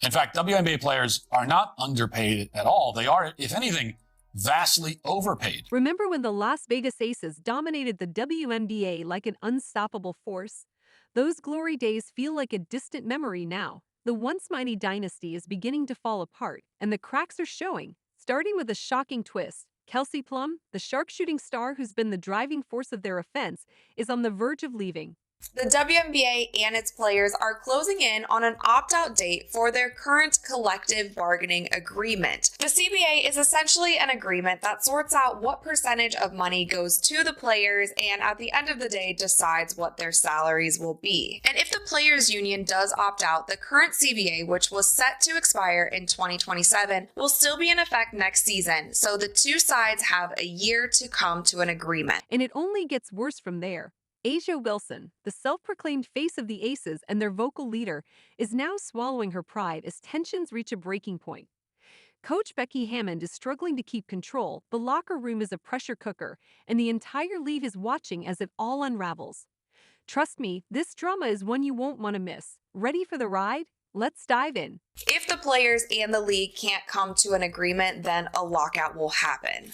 In fact, WNBA players are not underpaid at all. They are, if anything, vastly overpaid. Remember when the Las Vegas Aces dominated the WNBA like an unstoppable force? Those glory days feel like a distant memory now. The once mighty dynasty is beginning to fall apart, and the cracks are showing, starting with a shocking twist. Kelsey Plum, the sharpshooting star who's been the driving force of their offense, is on the verge of leaving. The WNBA and its players are closing in on an opt-out date for their current collective bargaining agreement. The CBA is essentially an agreement that sorts out what percentage of money goes to the players and at the end of the day decides what their salaries will be. And if the players union does opt out, the current CBA, which was set to expire in 2027, will still be in effect next season. So the two sides have a year to come to an agreement. And it only gets worse from there. A'ja Wilson, the self-proclaimed face of the Aces and their vocal leader, is now swallowing her pride as tensions reach a breaking point. Coach Becky Hammond is struggling to keep control, the locker room is a pressure cooker, and the entire league is watching as it all unravels. Trust me, this drama is one you won't want to miss. Ready for the ride? Let's dive in. If the players and the league can't come to an agreement, then a lockout will happen.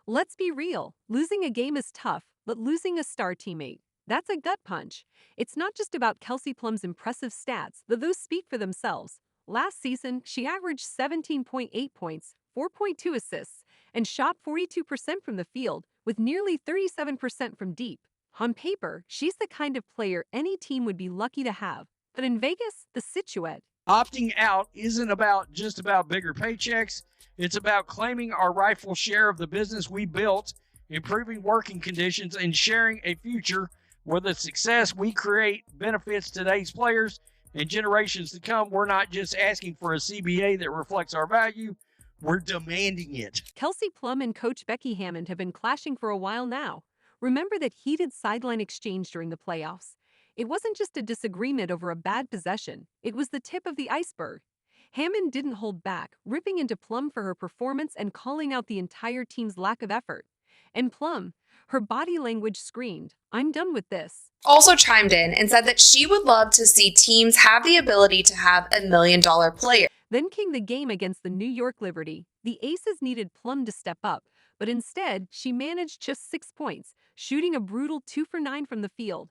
Let's be real. Losing a game is tough, but losing a star teammate, that's a gut punch. It's not just about Kelsey Plum's impressive stats, though those speak for themselves. Last season, she averaged 17.8 points, 4.2 assists, and shot 42% from the field, with nearly 37% from deep. On paper, she's the kind of player any team would be lucky to have. But in Vegas, the situation. Opting out isn't just about bigger paychecks. It's about claiming our rightful share of the business we built, improving working conditions, and sharing a future where the success we create benefits today's players and generations to come. We're not just asking for a CBA that reflects our value, we're demanding it. Kelsey Plum and Coach Becky Hammond have been clashing for a while now. Remember that heated sideline exchange during the playoffs? It wasn't just a disagreement over a bad possession, it was the tip of the iceberg. Hammond didn't hold back, ripping into Plum for her performance and calling out the entire team's lack of effort. And Plum, her body language screamed, "I'm done with this." Also chimed in and said that she would love to see teams have the ability to have $1 million player. Then came the game against the New York Liberty. The Aces needed Plum to step up, but instead, she managed just 6 points, shooting a brutal 2 for 9 from the field.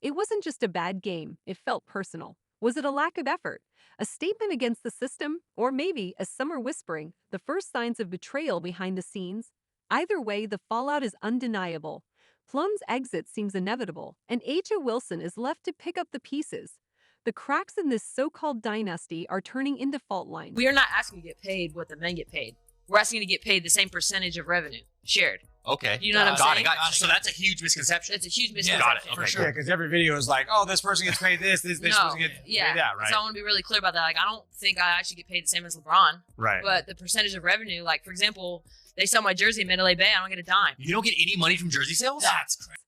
It wasn't just a bad game, it felt personal. Was it a lack of effort? A statement against the system? Or maybe, as some are whispering, the first signs of betrayal behind the scenes? Either way, the fallout is undeniable. Plum's exit seems inevitable, and A'ja Wilson is left to pick up the pieces. The cracks in this so-called dynasty are turning into fault lines. We are not asking to get paid what the men get paid. We're asking to get paid the same percentage of revenue shared. Okay. You know what I'm saying? Got it. So that's a huge misconception. It's a huge misconception. Got it. Okay, for sure. Yeah, because every video is like, oh, this person gets paid this person gets paid that, right? So I want to be really clear about that. Like, I don't think I actually get paid the same as LeBron. Right. But the percentage of revenue, like, for example, they sell my jersey in Mandalay Bay, I don't get a dime. You don't get any money from jersey sales? That's crazy.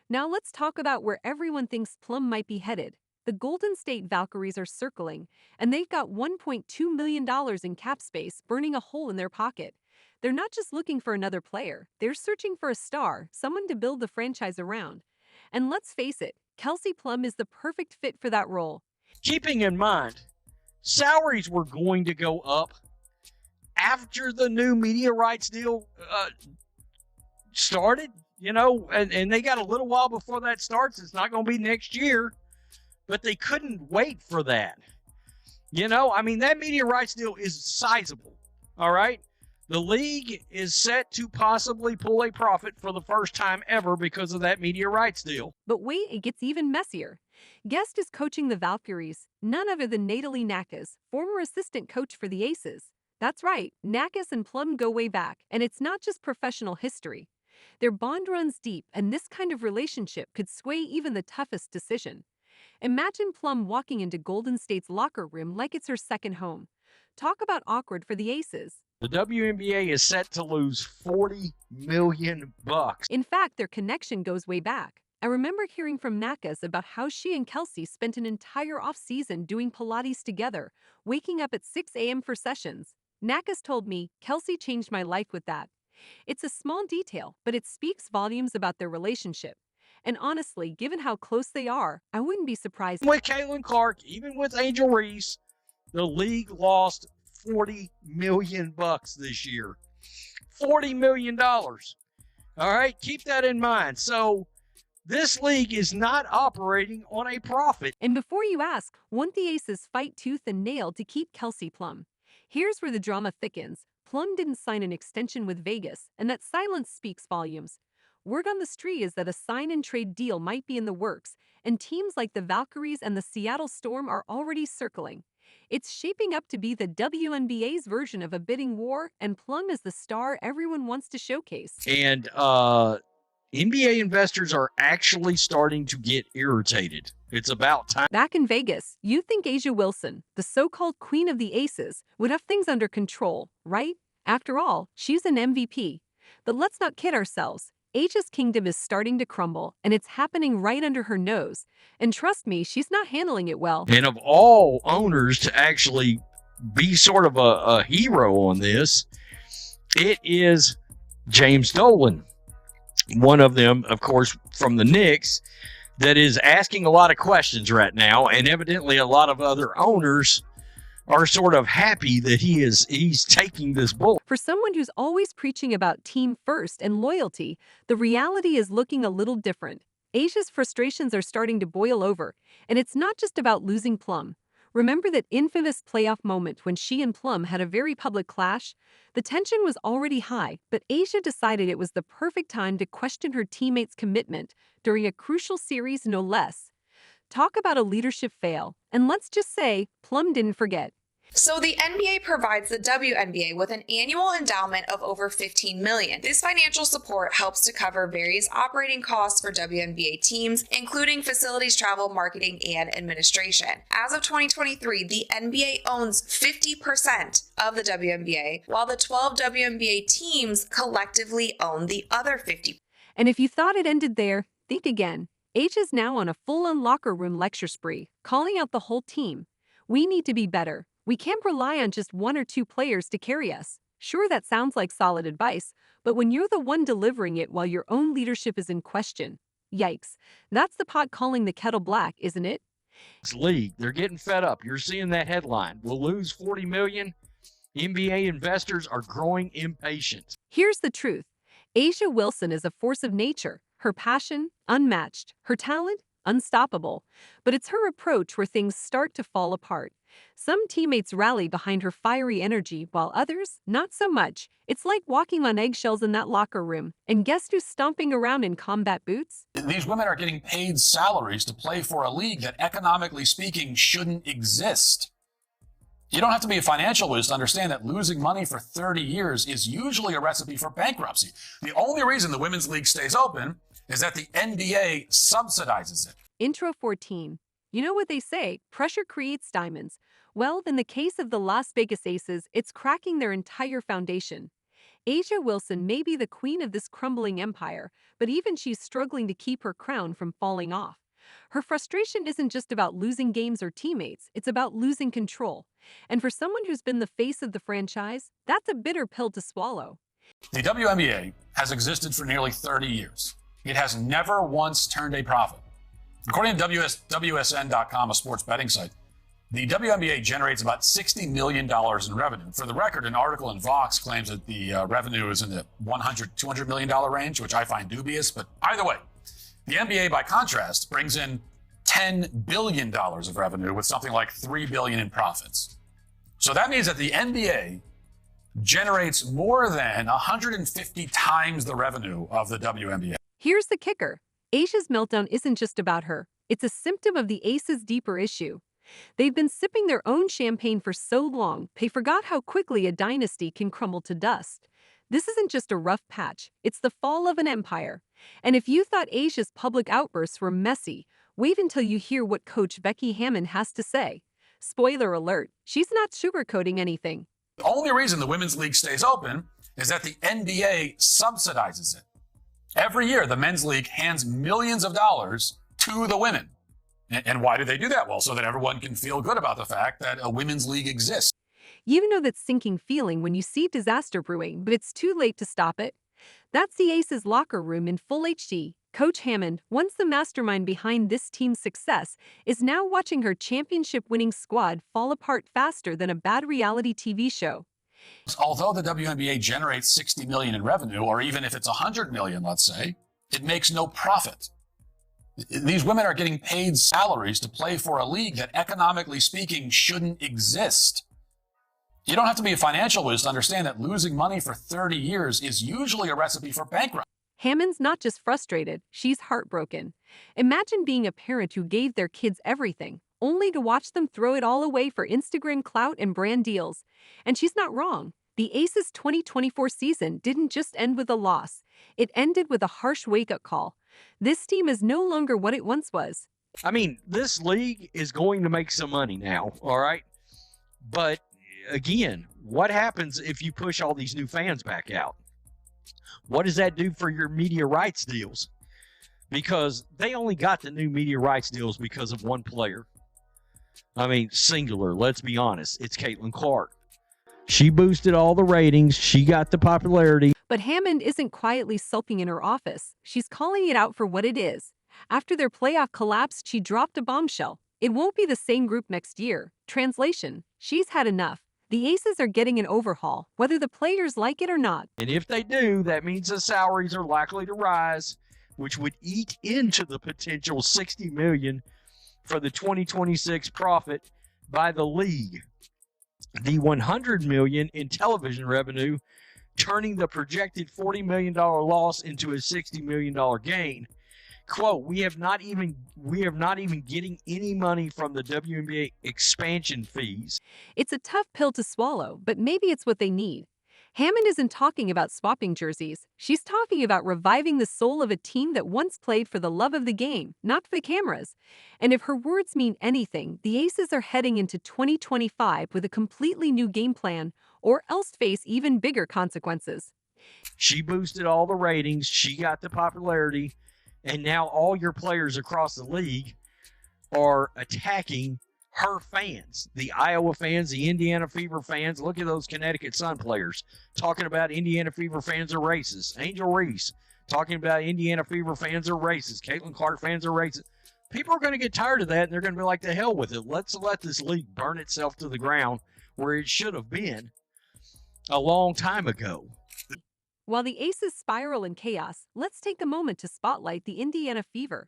Now let's talk about where everyone thinks Plum might be headed. The Golden State Valkyries are circling, and they've got $1.2 million in cap space burning a hole in their pocket. They're not just looking for another player, they're searching for a star, someone to build the franchise around. And let's face it, Kelsey Plum is the perfect fit for that role. Keeping in mind, salaries were going to go up after the new media rights deal started, and they got a little while before that starts. It's not going to be next year, but they couldn't wait for that. That media rights deal is sizable, all right? The league is set to possibly pull a profit for the first time ever because of that media rights deal. But wait, it gets even messier. Guest is coaching the Valkyries, none other than Natalie Nakas, former assistant coach for the Aces. That's right, Nakas and Plum go way back, and it's not just professional history. Their bond runs deep, and this kind of relationship could sway even the toughest decision. Imagine Plum walking into Golden State's locker room like it's her second home. Talk about awkward for the Aces. The WNBA is set to lose $40 million. In fact, their connection goes way back. I remember hearing from Nakas about how she and Kelsey spent an entire off-season doing Pilates together, waking up at 6 a.m. for sessions. Nakas told me, "Kelsey changed my life with that." It's a small detail, but it speaks volumes about their relationship. And honestly, given how close they are, I wouldn't be surprised. With Caitlin Clark, even with Angel Reese, The league lost $40 million this year. $40 million. All right, keep that in mind. So this league is not operating on a profit. And before you ask, won't the Aces fight tooth and nail to keep Kelsey Plum? Here's where the drama thickens. Plum didn't sign an extension with Vegas, and that silence speaks volumes. Word on the street is that a sign-and-trade deal might be in the works, and teams like the Valkyries and the Seattle Storm are already circling. It's shaping up to be the WNBA's version of a bidding war, and Plum is the star everyone wants to showcase. And NBA investors are actually starting to get irritated. It's about time. Back in Vegas, you'd think A'ja Wilson, the so-called queen of the Aces, would have things under control, right? After all, she's an MVP. But let's not kid ourselves. A'ja's kingdom is starting to crumble, and it's happening right under her nose. And trust me, she's not handling it well. And of all owners to actually be sort of a hero on this, it is James Dolan. One of them, of course, from the Knicks, that is asking a lot of questions right now, and evidently a lot of other owners are sort of happy that he's taking this bull. For someone who's always preaching about team first and loyalty, the reality is looking a little different. A'ja's frustrations are starting to boil over, and it's not just about losing Plum. Remember that infamous playoff moment when she and Plum had a very public clash? The tension was already high, but A'ja decided it was the perfect time to question her teammates' commitment during a crucial series, no less. Talk about a leadership fail, and let's just say Plum didn't forget. So the NBA provides the WNBA with an annual endowment of over $15 million. This financial support helps to cover various operating costs for WNBA teams, including facilities, travel, marketing, and administration. As of 2023, the NBA owns 50% of the WNBA, while the 12 WNBA teams collectively own the other 50%. And if you thought it ended there, think again. A'ja's now on a full-on locker room lecture spree, calling out the whole team. We need to be better. We can't rely on just one or two players to carry us. Sure, that sounds like solid advice, but when you're the one delivering it while your own leadership is in question, yikes, that's the pot calling the kettle black, isn't it? This league, they're getting fed up. You're seeing that headline. We'll lose $40 million. NBA investors are growing impatient. Here's the truth. A'ja Wilson is a force of nature. Her passion, unmatched. Her talent, unstoppable. But it's her approach where things start to fall apart. Some teammates rally behind her fiery energy, while others, not so much. It's like walking on eggshells in that locker room. And guess who's stomping around in combat boots? These women are getting paid salaries to play for a league that, economically speaking, shouldn't exist. You don't have to be a financial whiz to understand that losing money for 30 years is usually a recipe for bankruptcy. The only reason the women's league stays open is that the NBA subsidizes it. Intro 14. You know what they say, pressure creates diamonds. Well, in the case of the Las Vegas Aces, it's cracking their entire foundation. A'ja Wilson may be the queen of this crumbling empire, but even she's struggling to keep her crown from falling off. Her frustration isn't just about losing games or teammates, it's about losing control. And for someone who's been the face of the franchise, that's a bitter pill to swallow. The WNBA has existed for nearly 30 years. It has never once turned a profit. According to WSN.com, a sports betting site, the WNBA generates about $60 million in revenue. For the record, an article in Vox claims that the revenue is in the $100-200 million range, which I find dubious. But either way, the NBA, by contrast, brings in $10 billion of revenue with something like $3 billion in profits. So that means that the NBA generates more than 150 times the revenue of the WNBA. Here's the kicker. A'ja's meltdown isn't just about her. It's a symptom of the Aces' deeper issue. They've been sipping their own champagne for so long, they forgot how quickly a dynasty can crumble to dust. This isn't just a rough patch, it's the fall of an empire. And if you thought A'ja's public outbursts were messy, wait until you hear what Coach Becky Hammon has to say. Spoiler alert, she's not sugarcoating anything. The only reason the women's league stays open is that the NBA subsidizes it. Every year, the men's league hands millions of dollars to the women. And why do they do that? Well, so that everyone can feel good about the fact that a women's league exists. You know that sinking feeling when you see disaster brewing, but it's too late to stop it? That's the Aces locker room in full HD. Coach Hammond, once the mastermind behind this team's success, is now watching her championship-winning squad fall apart faster than a bad reality TV show. Although the WNBA generates $60 million in revenue, or even if it's $100 million, let's say, it makes no profit. These women are getting paid salaries to play for a league that, economically speaking, shouldn't exist. You don't have to be a financial whiz to understand that losing money for 30 years is usually a recipe for bankruptcy. Hammond's not just frustrated, she's heartbroken. Imagine being a parent who gave their kids everything, only to watch them throw it all away for Instagram clout and brand deals. And she's not wrong. The Aces' 2024 season didn't just end with a loss. It ended with a harsh wake-up call. This team is no longer what it once was. I mean, this league is going to make some money now, all right? But, again, what happens if you push all these new fans back out? What does that do for your media rights deals? Because they only got the new media rights deals because of one player. I mean, singular, let's be honest. It's Caitlin Clark. She boosted all the ratings. She got the popularity. But Hammond isn't quietly sulking in her office. She's calling it out for what it is. After their playoff collapse, she dropped a bombshell. It won't be the same group next year. Translation, she's had enough. The Aces are getting an overhaul, whether the players like it or not. And if they do, that means the salaries are likely to rise, which would eat into the potential $60 million for the 2026 profit by the league. The $100 million in television revenue, turning the projected $40 million loss into a $60 million gain. Quote, we have not even getting any money from the WNBA expansion fees. It's a tough pill to swallow, but maybe it's what they need. Hammond isn't talking about swapping jerseys. She's talking about reviving the soul of a team that once played for the love of the game, not for the cameras. And if her words mean anything, the Aces are heading into 2025 with a completely new game plan, or else face even bigger consequences. She boosted all the ratings. She got the popularity. And now all your players across the league are attacking her fans, the Iowa fans, the Indiana Fever fans. Look at those Connecticut Sun players talking about Indiana Fever fans are racist. Angel Reese talking about Indiana Fever fans are racist. Caitlin Clark fans are racist. People are going to get tired of that, and they're going to be like, the hell with it. Let's let this league burn itself to the ground where it should have been a long time ago. While the Aces spiral in chaos, let's take a moment to spotlight the Indiana Fever.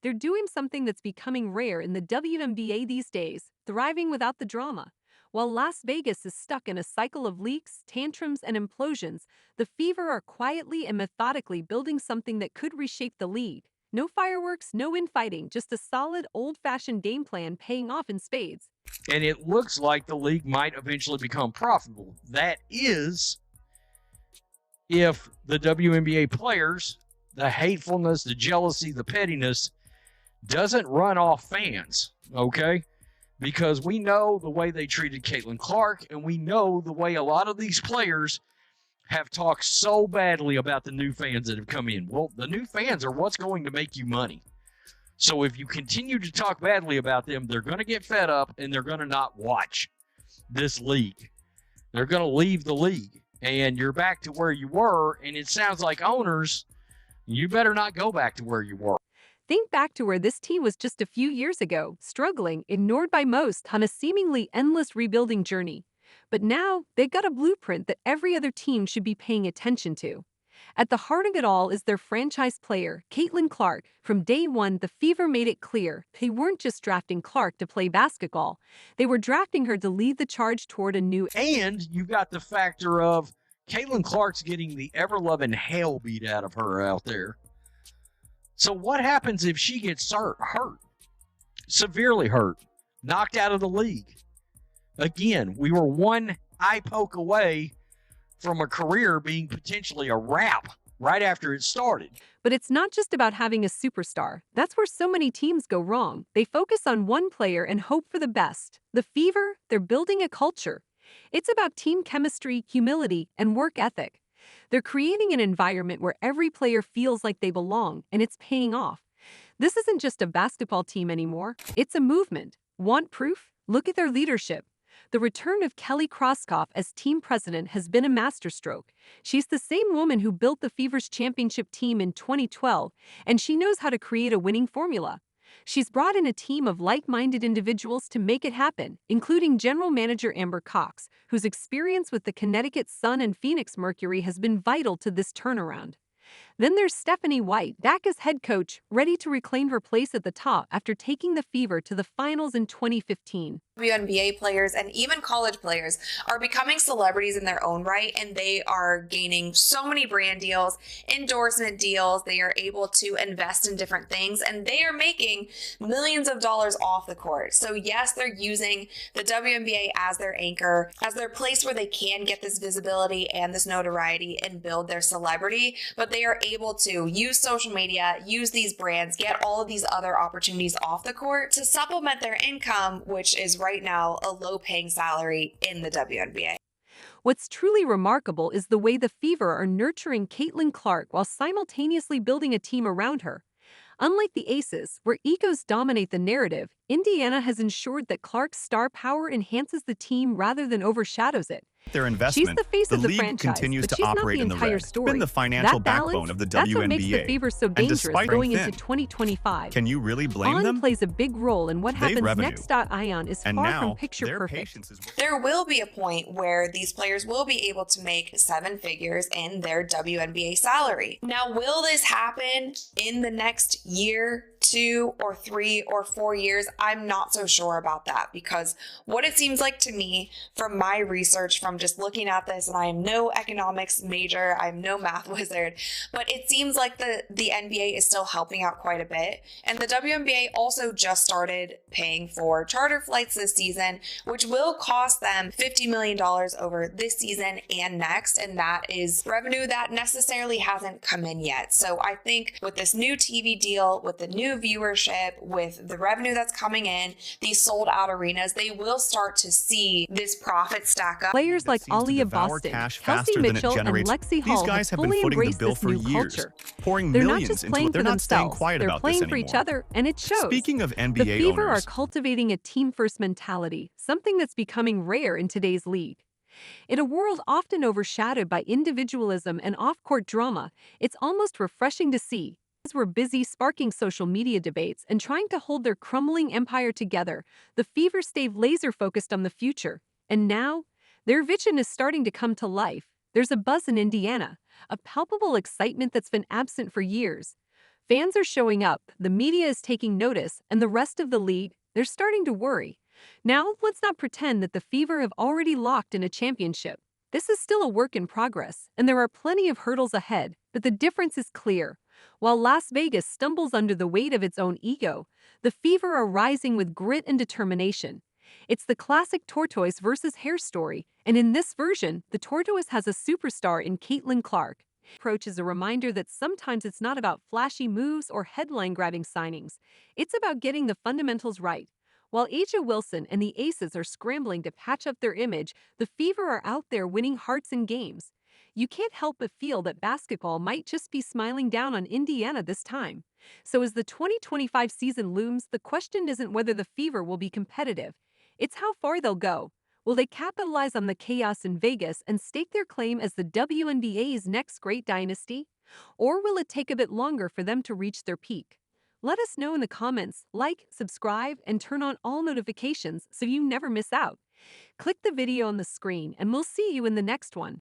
They're doing something that's becoming rare in the WNBA these days, thriving without the drama. While Las Vegas is stuck in a cycle of leaks, tantrums, and implosions, the Fever are quietly and methodically building something that could reshape the league. No fireworks, no infighting, just a solid, old-fashioned game plan paying off in spades. And it looks like the league might eventually become profitable. That is, if the WNBA players, the hatefulness, the jealousy, the pettiness, doesn't run off fans, okay? Because we know the way they treated Caitlin Clark, and we know the way a lot of these players have talked so badly about the new fans that have come in. Well, the new fans are what's going to make you money. So if you continue to talk badly about them, they're going to get fed up, and they're going to not watch this league. They're going to leave the league. And you're back to where you were, and it sounds like owners, you better not go back to where you were. Think back to where this team was just a few years ago, struggling, ignored by most, on a seemingly endless rebuilding journey. But now, they've got a blueprint that every other team should be paying attention to. At the heart of it all is their franchise player, Caitlin Clark. From day one, the Fever made it clear they weren't just drafting Clark to play basketball. They were drafting her to lead the charge toward a new... And you got the factor of Caitlin Clark's getting the ever-loving hell beat out of her out there. So what happens if she gets hurt, severely hurt, knocked out of the league? Again, we were one eye poke away from a career being potentially a wrap right after it started. But it's not just about having a superstar. That's where so many teams go wrong. They focus on one player and hope for the best. The Fever, they're building a culture. It's about team chemistry, humility, and work ethic. They're creating an environment where every player feels like they belong, and it's paying off. This isn't just a basketball team anymore. It's a movement. Want proof? Look at their leadership. The return of Kelly Kroskoff as team president has been a masterstroke. She's the same woman who built the Fever's championship team in 2012, and she knows how to create a winning formula. She's brought in a team of like-minded individuals to make it happen, including general manager Amber Cox, whose experience with the Connecticut Sun and Phoenix Mercury has been vital to this turnaround. Then there's Stephanie White, back as head coach, ready to reclaim her place at the top after taking the Fever to the finals in 2015. WNBA players and even college players are becoming celebrities in their own right, and they are gaining so many brand deals, endorsement deals. They are able to invest in different things, and they are making millions of dollars off the court. So yes, they're using the WNBA as their anchor, as their place where they can get this visibility and this notoriety and build their celebrity, but they are able to use social media, use these brands, get all of these other opportunities off the court to supplement their income, which is right now a low-paying salary in the WNBA. What's truly remarkable is the way the Fever are nurturing Caitlin Clark while simultaneously building a team around her. Unlike the Aces, where egos dominate the narrative, Indiana has ensured that Clark's star power enhances the team rather than overshadows it. Their investment, she's the face of the league franchise, continues but to she's operate not in the the entire red. story. Been the financial That balance, backbone of the that's WNBA. what makes the Fever so dangerous going into 2025. Can you really blame On them? plays a big role in what happens next. Ion is and far now, from picture their perfect. patience is There will be a point where these players will be able to make 7 figures in their WNBA salary. Now, will this happen in the next year, 2 or 3 or 4 years? I'm not so sure about that, because what it seems like to me from my research, from just looking at this, and I am no economics major, I'm no math wizard, but it seems like the NBA is still helping out quite a bit. And the WNBA also just started paying for charter flights this season, which will cost them $50 million over this season and next. And that is revenue that necessarily hasn't come in yet. So I think with this new TV deal, with the new viewership, with the revenue that's coming in, these sold out arenas, they will start to see this profit stack up. Players like Aaliyah devour Boston, cash Kelsey faster than it Mitchell, and generates. Lexie These Hull guys have been fully footing the embraced bill this for new years, culture. pouring They're not millions just into playing it. They're for not staying themselves, quiet they're about playing this for anymore. each other, and it shows. Speaking of The NBA Fever owners, are cultivating a team-first mentality, something that's becoming rare in today's league. In a world often overshadowed by individualism and off-court drama, it's almost refreshing to see. As we're busy sparking social media debates and trying to hold their crumbling empire together, the Fever stay laser-focused on the future. And now, their vision is starting to come to life. There's a buzz in Indiana, a palpable excitement that's been absent for years. Fans are showing up, the media is taking notice, and the rest of the league, they're starting to worry. Now, let's not pretend that the Fever have already locked in a championship. This is still a work in progress, and there are plenty of hurdles ahead, but the difference is clear. While Las Vegas stumbles under the weight of its own ego, the Fever are rising with grit and determination. It's the classic tortoise versus hare story, and in this version, the tortoise has a superstar in Caitlin Clark. Approach is a reminder that sometimes it's not about flashy moves or headline-grabbing signings. It's about getting the fundamentals right. While Aja Wilson and the Aces are scrambling to patch up their image, the Fever are out there winning hearts and games. You can't help but feel that basketball might just be smiling down on Indiana this time. So as the 2025 season looms, the question isn't whether the Fever will be competitive. It's how far they'll go. Will they capitalize on the chaos in Vegas and stake their claim as the WNBA's next great dynasty? Or will it take a bit longer for them to reach their peak? Let us know in the comments, like, subscribe, and turn on all notifications so you never miss out. Click the video on the screen and we'll see you in the next one.